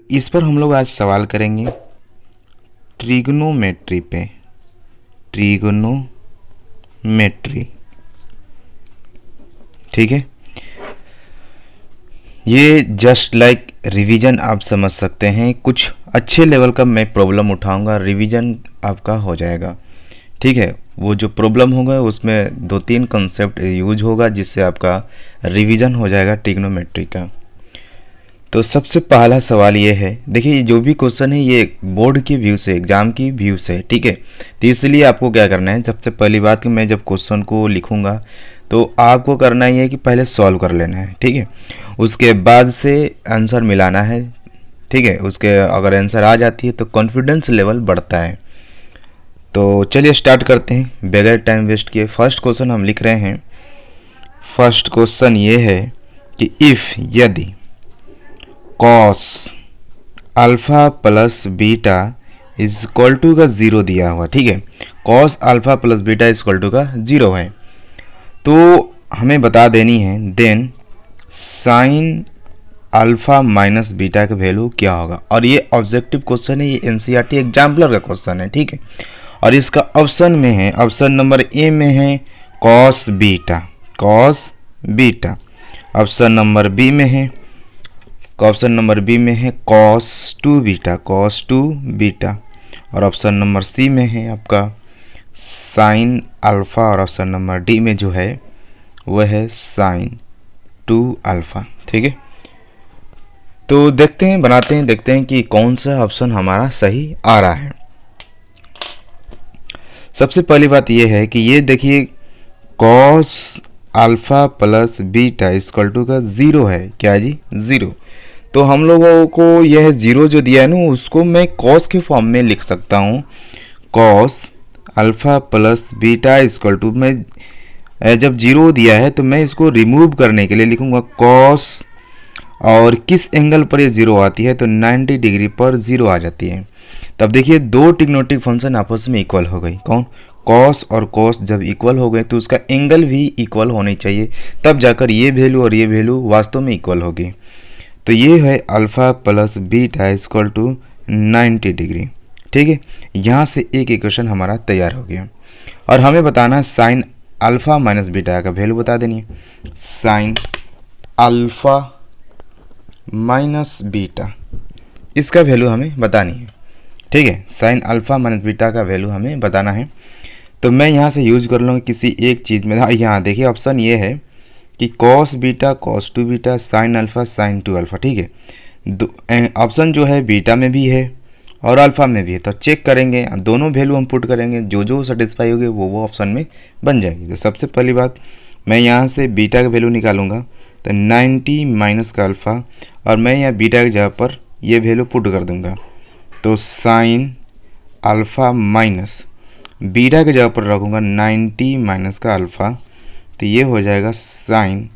इस पर हम लोग आज सवाल करेंगे ट्रिग्नोमेट्री पे। ट्रिग्नोमेट्री, ठीक है। ये जस्ट लाइक रिवीजन आप समझ सकते हैं। कुछ अच्छे लेवल का मैं प्रॉब्लम उठाऊंगा, रिवीजन आपका हो जाएगा, ठीक है। वो जो प्रॉब्लम होगा उसमें 2-3 कॉन्सेप्ट यूज होगा जिससे आपका रिवीजन हो जाएगा ट्रिग्नोमेट्री का। तो सबसे पहला सवाल ये है, देखिए जो भी क्वेश्चन है ये बोर्ड की व्यू से, एग्जाम की व्यू से, ठीक है। तो इसलिए आपको क्या करना है, सबसे पहली बात कि मैं जब क्वेश्चन को लिखूंगा तो आपको करना ही है कि पहले सॉल्व कर लेना है, ठीक है। उसके बाद से आंसर मिलाना है, ठीक है। उसके अगर आंसर आ जाती है तो कॉन्फिडेंस लेवल बढ़ता है। तो चलिए स्टार्ट करते हैं बगैर टाइम वेस्ट किए। फर्स्ट क्वेश्चन हम लिख रहे हैं। फर्स्ट क्वेश्चन ये है कि इफ़, यदि cos alpha plus beta is equal to का ज़ीरो दिया हुआ, ठीक है। Cos alpha plus beta is equal to का ज़ीरो है तो हमें बता देनी है then sine alpha minus beta का वैल्यू क्या होगा। और ये ऑब्जेक्टिव क्वेश्चन है, ये एनसीईआरटी एग्जाम्पलर का क्वेश्चन है, ठीक है। और इसका ऑप्शन में है, ऑप्शन नंबर ए में है cos beta, cos beta. Option number B में है, ऑप्शन नंबर बी में है cos two beta, cos two beta. और ऑप्शन नंबर सी में है आपका साइन अल्फ़ा। और ऑप्शन नंबर डी में जो है वह है साइन टू अल्फ़ा, ठीक है। तो देखते हैं, बनाते हैं, देखते हैं कि कौन सा ऑप्शन हमारा सही आ रहा है। सबसे पहली बात यह है कि ये देखिए cos alpha plus beta equal to का ज़ीरो है, क्या जी, ज़ीरो। तो हम लोगों को यह ज़ीरो जो दिया है ना उसको मैं कॉस के फॉर्म में लिख सकता हूँ। Cos alpha plus beta equal to, मैं जब जीरो दिया है तो मैं इसको रिमूव करने के लिए लिखूंगा कॉस, और किस एंगल पर ये जीरो आती है तो 90 डिग्री पर जीरो आ जाती है। तब देखिए दो ट्रिग्नोमेट्रिक फंक्शन आपस में इक्वल हो गई, कौन, कॉस और कॉस जब इक्वल हो गए तो उसका एंगल भी इक्वल होनी चाहिए, तब जाकर ये वैल्यू और ये वैल्यू वास्तव में इक्वल होगी। तो ये है alpha plus beta equal to 90 degree, ठीक है। यहाँ से एक इक्वेशन हमारा तैयार हो गया। और हमें बताना साइन अल्फ़ा माइनस बीटा का वैल्यू बता देनी है। साइन अल्फ़ा माइनस बीटा, इसका वैल्यू हमें बतानी है, ठीक है। साइन अल्फ़ा माइनस बीटा का वैल्यू हमें बताना है। तो मैं यहाँ से यूज कर लूँगा किसी एक चीज़ में। यहाँ देखिए ऑप्शन ये है कि cos beta cos two beta sine alpha sine to alpha, ठीक है। ऑप्शन जो है बीटा में भी है और अल्फ़ा में भी है, तो चेक करेंगे, दोनों वैल्यू हम पुट करेंगे, जो जो सेटिस्फाई होगी वो ऑप्शन में बन जाएगी। तो सबसे पहली बात मैं यहाँ से बीटा का वैल्यू निकालूंगा तो 90 माइनस का अल्फ़ा, और मैं यहाँ बीटा की जगह पर ये वैल्यू पुट कर दूंगा तो साइन अल्फ़ा माइनस बीटा की जगह पर रखूँगा 90 माइनस का अल्फ़ा, तो ये हो जाएगा साइन,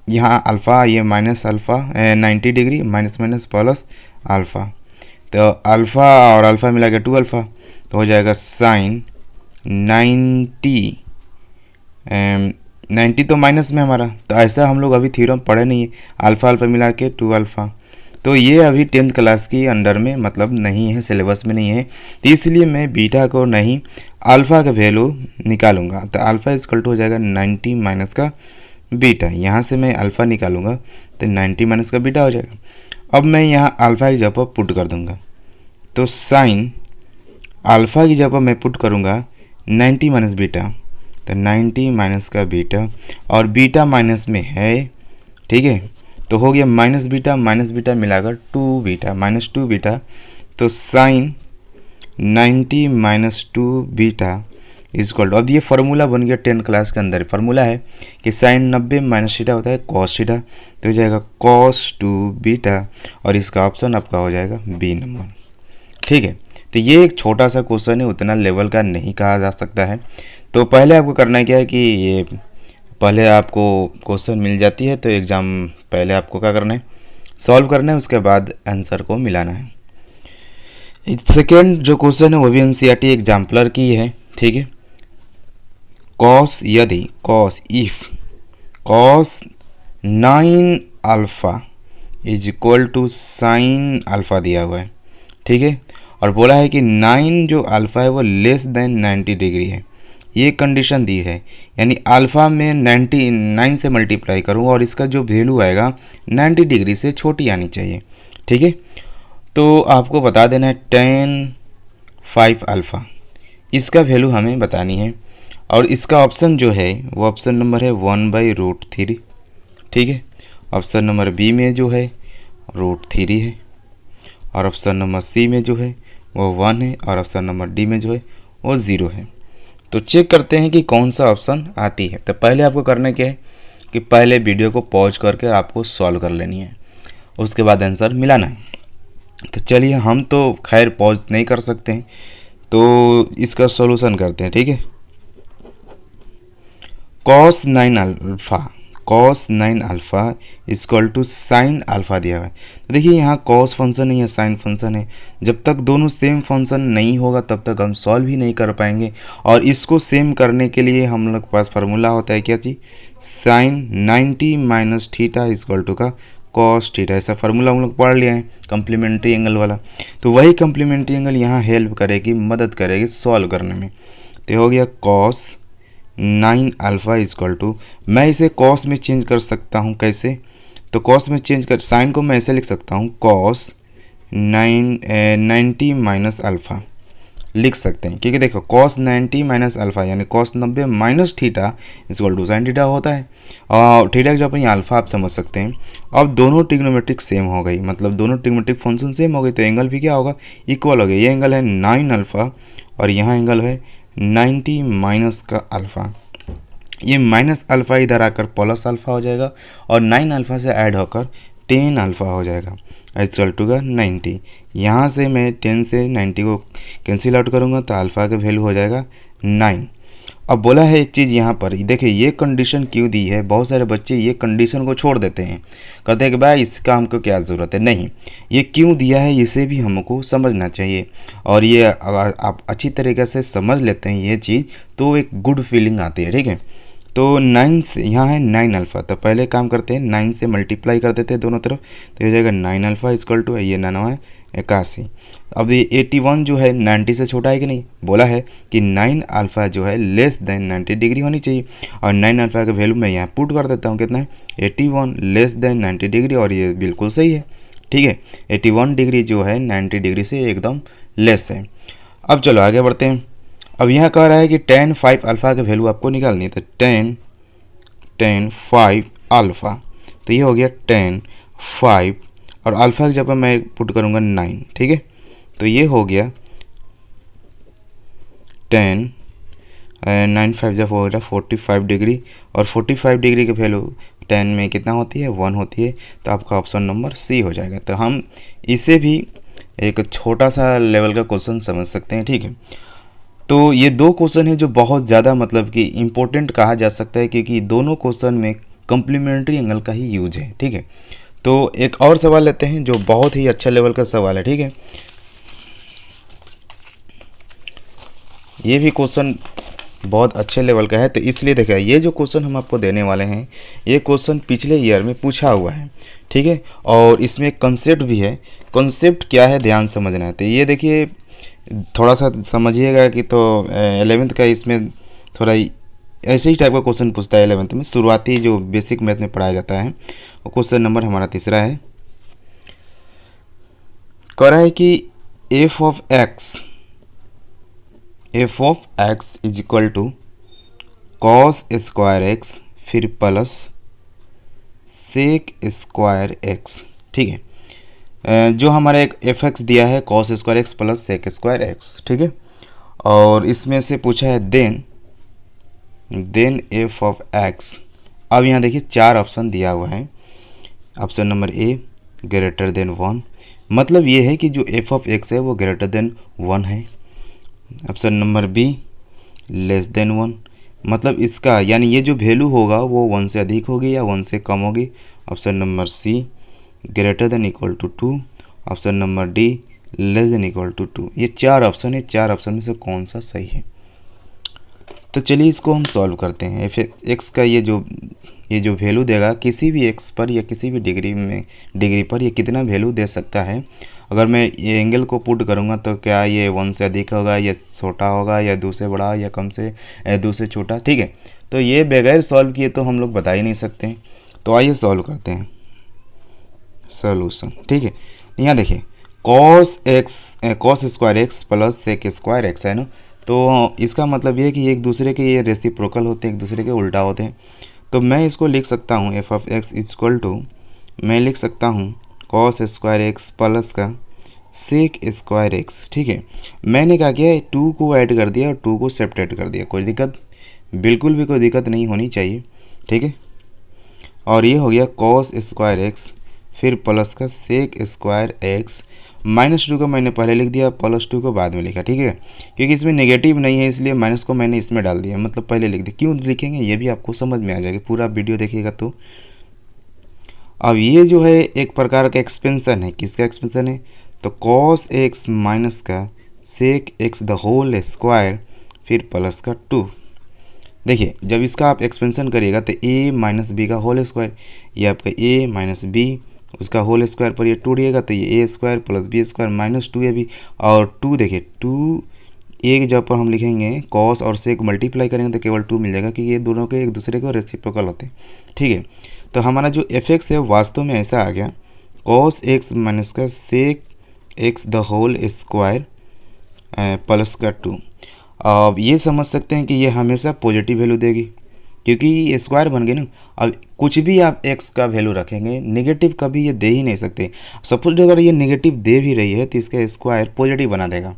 यहाँ अल्फ़ा ये minus alpha 90 degree minus minus plus alpha, तो अल्फ़ा और अल्फ़ा मिला के 2 अल्फ़ा, तो हो जाएगा साइन 90 तो माइनस में हमारा, तो ऐसा हम लोग अभी थ्योरम पढ़े नहीं है, अल्फ़ा अल्फ़ा मिला के 2 अल्फ़ा। तो ये अभी 10th क्लास की अंडर में मतलब नहीं है, सिलेबस में नहीं है, तो इसलिए मैं बीटा को नहीं अल्फ़ा का वैल्यू निकालूंगा। तो अल्फ़ा इक्वल टू हो जाएगा 90 माइनस का बीटा, यहाँ से मैं अल्फ़ा निकालूंगा तो 90 माइनस का बीटा हो जाएगा। अब मैं यहाँ अल्फ़ा की जगह पर पुट कर दूंगा तो साइन अल्फ़ा की जगह पर मैं पुट करूँगा 90 माइनस बीटा, तो 90 माइनस का बीटा, और बीटा माइनस में है, ठीक है। तो हो गया माइनस बीटा मिलाकर 2 बीटा माइनस 2 बीटा, तो sine 90 minus 2 beta equal to, अब ये फार्मूला बन गया 10 क्लास के अंदर फार्मूला है कि साइन 90 माइनस थीटा होता है कॉस थीटा, तो हो जाएगा कॉस 2 बीटा, और इसका ऑप्शन आपका हो जाएगा बी नंबर, ठीक है। तो ये एक छोटा सा क्वेश्चन है, उतना लेवल का नहीं कहा जा सकता है। तो पहले आपको करना क्या है कि ये पहले आपको क्वेश्चन मिल जाती है तो एग्ज़ाम पहले आपको क्या करना है, सॉल्व करना है, उसके बाद आंसर को मिलाना है। सेकेंड जो क्वेश्चन है वो भी एनसीईआरटी एग्जाम्पलर की है, ठीक है। कॉस, यदि cos if cos 9 alpha is equal to sine alpha दिया हुआ है, ठीक है। और बोला है कि 9 जो अल्फ़ा है वो लेस देन 90 डिग्री है, ये कंडीशन दी है। यानी अल्फ़ा में 99 से मल्टीप्लाई करूँगा और इसका जो वैल्यू आएगा 90 डिग्री से छोटी आनी चाहिए, ठीक है। तो आपको बता देना है 10 5 अल्फ़ा, इसका वैल्यू हमें बतानी है। और इसका ऑप्शन जो है वो ऑप्शन नंबर है 1/√3, ठीक है। ऑप्शन नंबर बी में जो है √3 है, और ऑप्शन नंबर सी में जो है वो 1 है, और ऑप्शन नंबर डी में जो है वो 0 है। तो चेक करते हैं कि कौन सा ऑप्शन आती है। तो पहले आपको करना क्या है कि पहले वीडियो को पॉज करके आपको सॉल्व कर लेनी है, उसके बाद आंसर मिलाना है। तो चलिए, हम तो खैर पॉज नहीं कर सकते हैं, तो इसका सॉल्यूशन करते हैं, ठीक है। cos 9 alpha equal to sine alpha दिया हुआ है। तो देखिए यहाँ cos फंक्शन नहीं है, साइन फंक्शन है। जब तक दोनों सेम फंक्शन नहीं होगा तब तक हम सॉल्व ही नहीं कर पाएंगे। और इसको सेम करने के लिए हम लोग के पास फार्मूला होता है क्या चीज़, sine 90 minus theta equal to का cos थीटा। ऐसा फार्मूला हम लोग पढ़ लिया है कम्प्लीमेंट्री एंगल वाला। तो वही कम्प्लीमेंट्री एंगल यहाँ हेल्प करेगी, मदद करेगी सॉल्व करने में। तो हो गया cos 9 अल्फ़ा इक्वल टू, मैं इसे कॉस में चेंज कर सकता हूँ। कैसे, तो कॉस में चेंज कर साइन को मैं ऐसे लिख सकता हूँ, cos 90 माइनस अल्फ़ा लिख सकते हैं, क्योंकि देखो cos 90 माइनस अल्फ़ा यानी cos 90 minus theta equal to sine theta होता है। और थीटा की जब अपनी अल्फ़ा आप समझ सकते हैं। अब दोनों ट्रिग्नोमेट्रिक सेम हो गई, मतलब दोनों ट्रिग्नोमेट्रिक फंक्शन सेम हो गई, तो एंगल भी क्या होगा, इक्वल हो गया। ये एंगल है 9 अल्फ़ा और यहाँ एंगल है 90 माइनस का अल्फ़ा। ये माइनस अल्फ़ा इधर आकर प्लस अल्फ़ा हो जाएगा और 9 अल्फ़ा से ऐड होकर 10 अल्फ़ा हो जाएगा इक्वल टू का 90। यहाँ से मैं 10 से 90 को कैंसिल आउट करूँगा तो अल्फ़ा का वैल्यू हो जाएगा 9। अब बोला है एक चीज़ यहाँ पर देखिए, ये कंडीशन क्यों दी है। बहुत सारे बच्चे ये कंडीशन को छोड़ देते हैं, कहते हैं कि भाई इसका हमको क्या ज़रूरत है। नहीं, ये क्यों दिया है इसे भी हमको समझना चाहिए। और ये अगर आप अच्छी तरीके से समझ लेते हैं ये चीज़ तो एक गुड फीलिंग आती है, ठीक है। तो 9 से यहाँ है 9 अल्फ़ा, तो पहले काम करते हैं 9 से मल्टीप्लाई कर देते हैं दोनों तरफ, तो हो जाएगा 9 अल्फ़ा इक्वल टू ये 9 है 81। अब ये 81 जो है 90 से छोटा है कि नहीं, बोला है कि 9 अल्फ़ा जो है लेस देन 90 डिग्री होनी चाहिए। और 9 अल्फ़ा का वैल्यू मैं यहाँ पुट कर देता हूँ, कितना है 81 लेस देन 90 डिग्री, और ये बिल्कुल सही है, ठीक है। 81 डिग्री जो है 90 डिग्री से एकदम लेस है। अब चलो आगे बढ़ते हैं। अब यहाँ कह रहा है कि tan 5 अल्फ़ा का वैल्यू आपको निकालनी है, तो tan 5 अल्फ़ा, तो ये हो गया tan 5 और अल्फ़ा की जगह मैं पुट करूँगा 9, ठीक है। तो ये हो गया 10 9 5 जब हो गया 45 डिग्री, और 45 डिग्री की वैल्यू 10 में कितना होती है, 1 होती है। तो आपका ऑप्शन नंबर सी हो जाएगा। तो हम इसे भी एक छोटा सा लेवल का क्वेश्चन समझ सकते हैं, ठीक है। तो ये दो क्वेश्चन है जो बहुत ज़्यादा मतलब कि इम्पोर्टेंट कहा जा सकता है, क्योंकि दोनों क्वेश्चन में कम्प्लीमेंट्री एंगल का ही यूज है, ठीक है। तो एक और सवाल लेते हैं जो बहुत ही अच्छा लेवल का सवाल है, ठीक है। ये भी क्वेश्चन बहुत अच्छे लेवल का है, तो इसलिए देखिए ये जो क्वेश्चन हम आपको देने वाले हैं ये क्वेश्चन पिछले ईयर में पूछा हुआ है, ठीक है। और इसमें कंसेप्ट भी है। कंसेप्ट क्या है ध्यान समझना है। तो ये देखिए थोड़ा सा समझिएगा कि तो 11th का इसमें थोड़ा ऐसे ही टाइप का क्वेश्चन पूछता है 11th में, शुरुआती जो बेसिक मैथ में पढ़ाया जाता है। और क्वेश्चन नंबर हमारा तीसरा है, कह रहा है कि F of X is equal to cos square X फिर प्लस सेक स्क्वायर एक्स, ठीक है। जो हमारा एक एफ एक्स दिया है cos square X plus sec square X, ठीक है। और इसमें से पूछा है देन एफ ऑफ एक्स। अब यहाँ देखिए 4 ऑप्शन दिया हुआ है। Option number A greater than 1, मतलब ये है कि जो एफ ऑफ एक्स है वो ग्रेटर देन 1 है। Option number be less than 1, मतलब इसका यानी ये जो वैल्यू होगा वो 1 से अधिक होगी या 1 से कम होगी। Option number C greater than equal to 2। Option number D less than equal to 2। ये 4 ऑप्शन है, 4 ऑप्शन में से कौन सा सही है। तो चलिए इसको हम सॉल्व करते हैं। एफ एक्स का ये जो ये जो वैल्यू देगा किसी भी एक्स पर या किसी भी डिग्री पर ये कितना वैल्यू दे सकता है। अगर मैं ये एंगल को पुट करूँगा तो क्या ये 1 से अधिक होगा या छोटा होगा या 2 से बड़ा या कम से 2 से छोटा, ठीक है। तो ये बगैर सॉल्व किए तो हम लोग बता ही नहीं सकते हैं। तो आइए सॉल्व करते हैं सोल्यूशन, ठीक है। यहाँ देखिए cos square X plus sec square X है ना, तो इसका मतलब ये है कि एक दूसरे के ये रेसिप्रोकल होते हैं, एक दूसरे के उल्टा होते हैं। तो मैं इसको लिख सकता हूँ F of X equal to, मैं लिख सकता हूँ cos स्क्वायर एक्स प्लस का सेक स्क्वायर एक्स, ठीक है। मैंने क्या किया, 2 को ऐड कर दिया और 2 को सेपरेट कर दिया। कोई दिक्कत, बिल्कुल भी कोई दिक्कत नहीं होनी चाहिए, ठीक है। और ये हो गया cos स्क्वायर एक्स फिर प्लस का सेक स्क्वायर एक्स, -2 को मैंने पहले लिख दिया, +2 को बाद में लिखा, ठीक है। क्योंकि इसमें नेगेटिव नहीं है इसलिए माइनस को मैंने इसमें डाल दिया, मतलब पहले लिख दिया। क्यों लिखेंगे ये भी आपको समझ में आ जाएगा, पूरा वीडियो देखिएगा तो। अब ये जो है एक प्रकार का एक्सपेंशन है, किसका एक्सपेंशन है, तो cos एक्स माइनस का sec X the whole square फिर प्लस का 2। देखिए जब इसका आप एक्सपेंशन करिएगा तो a माइनस बी का होल स्क्वायर, ये आपका a माइनस बी उसका होल स्क्वायर पर ये 2 दिएगा तो ये a square plus B square minus 2 है भी। और 2 देखिए 2 एक जगह पर हम लिखेंगे cos और सेक मल्टीप्लाई करेंगे तो केवल 2 मिल जाएगा, क्योंकि ये दोनों के एक दूसरे को रेसिप्रोकल होते हैं, ठीक है। तो हमारा जो एफ एक्स है वास्तव में ऐसा आ गया cos एक्स माइनस का sec X the whole square plus का 2। अब ये समझ सकते हैं कि ये हमेशा पॉजिटिव वैल्यू देगी, क्योंकि ये स्क्वायर बन गए ना। अब कुछ भी आप एक्स का वैल्यू रखेंगे, नेगेटिव कभी ये दे ही नहीं सकते। सपोज अगर ये नेगेटिव दे भी रही है तो इसका स्क्वायर पॉजिटिव बना देगा।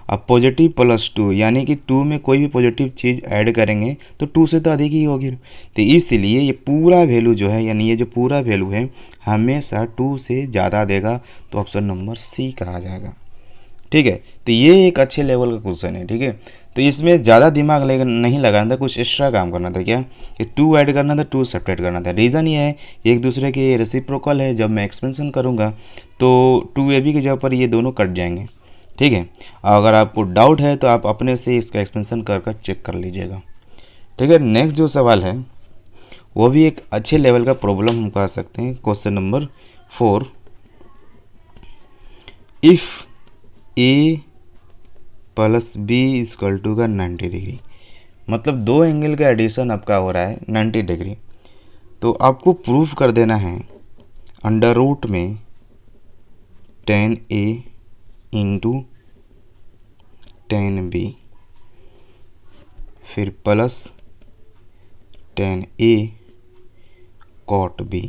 अब पॉजिटिव +2 यानी कि 2 में कोई भी पॉजिटिव चीज़ ऐड करेंगे तो 2 से तो अधिक ही होगी। तो इसलिए ये पूरा वैल्यू जो है, यानी ये जो पूरा वैल्यू है हमेशा 2 से ज़्यादा देगा, तो ऑप्शन नंबर सी कहा जाएगा, ठीक है। तो ये एक अच्छे लेवल का क्वेश्चन है, ठीक है। तो इसमें ज़्यादा दिमाग नहीं लगाना था, कुछ एक्स्ट्रा काम करना था, क्या कि 2 ऐड करना था, 2 सेपरेट करना था। रीज़न ये है एक दूसरे के रेसिप्रोकल है, जब मैं एक्सपेंशन करूँगा तो 2ab की जगह पर ये दोनों कट जाएंगे, ठीक है। अगर आपको डाउट है तो आप अपने से इसका एक्सपेंशन कर चेक कर लीजिएगा, ठीक है। नेक्स्ट जो सवाल है वो भी एक अच्छे लेवल का प्रॉब्लम हम कह सकते हैं। Question number 4, if A plus B equal to का 90 डिग्री, मतलब दो एंगल का एडिशन आपका हो रहा है 90 डिग्री। तो आपको प्रूफ कर देना है अंडर रूट में 10a इंटू 10b फिर प्लस 10a कॉट b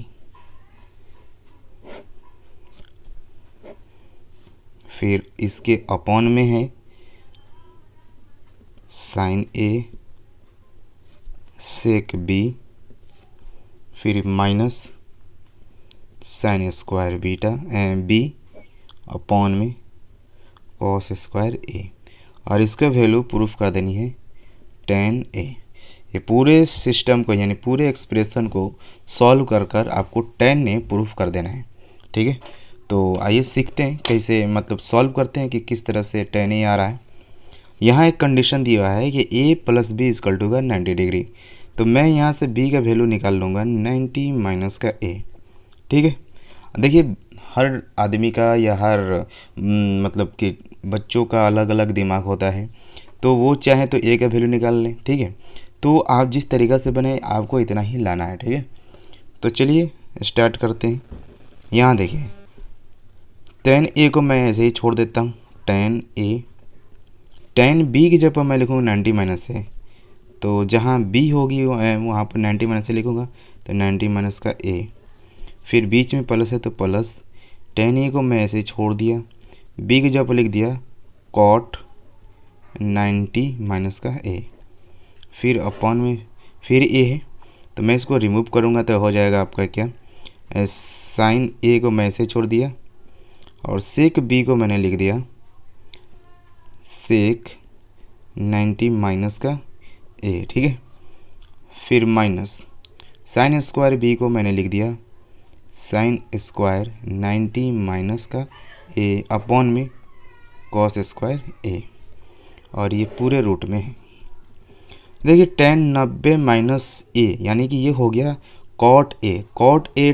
फिर इसके अपॉन में है साइन a सेक b फिर minus sine square beta b upon में कॉस स्क्वायर a, और इसका वैल्यू प्रूफ कर देनी है 10a। ये पूरे सिस्टम को यानी पूरे एक्सप्रेशन को सॉल्व कर कर आपको 10 ने प्रूफ कर देना है, ठीक है। तो आइए सीखते हैं कैसे, मतलब सॉल्व करते हैं कि किस तरह से 10a आ रहा है। यहाँ एक कंडीशन दिया है कि a plus B equal to का 90 डिग्री, तो मैं यहाँ से b का वैल्यू निकाल लूँगा 90 माइनस का a, ठीक है। देखिए हर आदमी का या हर मतलब कि बच्चों का अलग अलग दिमाग होता है, तो वो चाहे तो a का वैल्यू निकाल लें, ठीक है। तो आप जिस तरीक़ा से बने आपको इतना ही लाना है, ठीक है। तो चलिए स्टार्ट करते हैं। यहाँ देखिए 10a को मैं ऐसे ही छोड़ देता हूँ, 10a 10b की जगह पर मैं लिखूँगा 90 माइनस है, तो जहाँ b होगी वहाँ पर 90 माइनस से लिखूँगा, तो 90 माइनस का a फिर बीच में प्लस है तो प्लस 10a को मैं ऐसे ही छोड़ दिया, b की जगह पर लिख दिया कॉट 90 माइनस का a फिर अपॉन में फिर a है, तो मैं इसको रिमूव करूँगा तो हो जाएगा आपका क्या साइन a को मैं ऐसे छोड़ दिया और सेक b को मैंने लिख दिया सेक 90 माइनस का a, ठीक है। फिर माइनस साइन स्क्वायर b को मैंने लिख दिया साइन स्क्वायर 90 माइनस का a अपॉन में कॉस स्क्वायर a, और ये पूरे रूट में है। देखिए 10 90 माइनस a यानी कि ये हो गया कॉट ए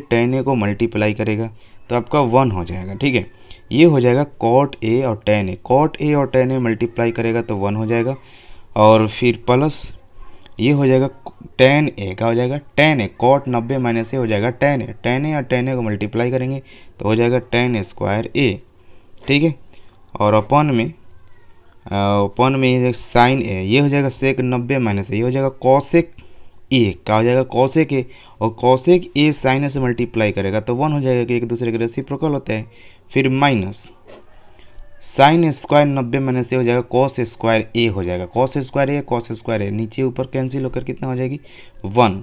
टेन ए को मल्टीप्लाई करेगा तो आपका 1 हो जाएगा। ठीक है, ये हो जाएगा कॉट ए और टेन ए मल्टीप्लाई करेगा तो 1 हो जाएगा। और फिर प्लस ये हो जाएगा टेन ए का हो जाएगा टेन ए, कॉट 90 माइनस ए हो जाएगा टेन ए और टेन ए को मल्टीप्लाई करेंगे तो हो जाएगा टेन स्क्वायर ए। ठीक है, और अपन में ये साइन ए, ये हो जाएगा सेक 90 माइनस ए, ये हो जाएगा कॉसेक ए का हो जाएगा कॉसेक ए, और कॉसेक ए साइन ए से मल्टीप्लाई करेगा तो 1 हो जाएगा कि एक दूसरे के रेसिप्रोकल होता है। फिर माइनस साइन स्क्वायर 90 माइनस ए हो जाएगा कॉस स्क्वायर ए हो जाएगा, कॉस स्क्वायर ए नीचे ऊपर कैंसिल होकर कितना हो जाएगी 1।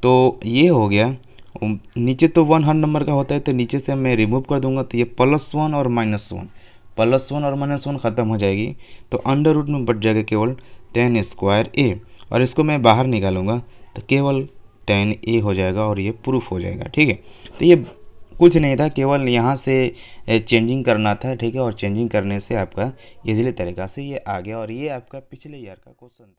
तो ये हो गया, नीचे तो 1 हर नंबर का होता है तो नीचे से मैं रिमूव कर दूंगा तो ये +1 और -1 ख़त्म हो जाएगी तो अंडर रूट में बच जाएगा केवल टेन स्क्वायर ए, और इसको मैं बाहर निकालूंगा तो केवल टेन ए हो जाएगा और ये प्रूफ हो जाएगा। ठीक है, तो ये कुछ नहीं था, केवल यहाँ से चेंजिंग करना था। ठीक है, और चेंजिंग करने से आपका इजीली तरीक़ा से ये आ गया, और ये आपका पिछले ईयर का क्वेश्चन था।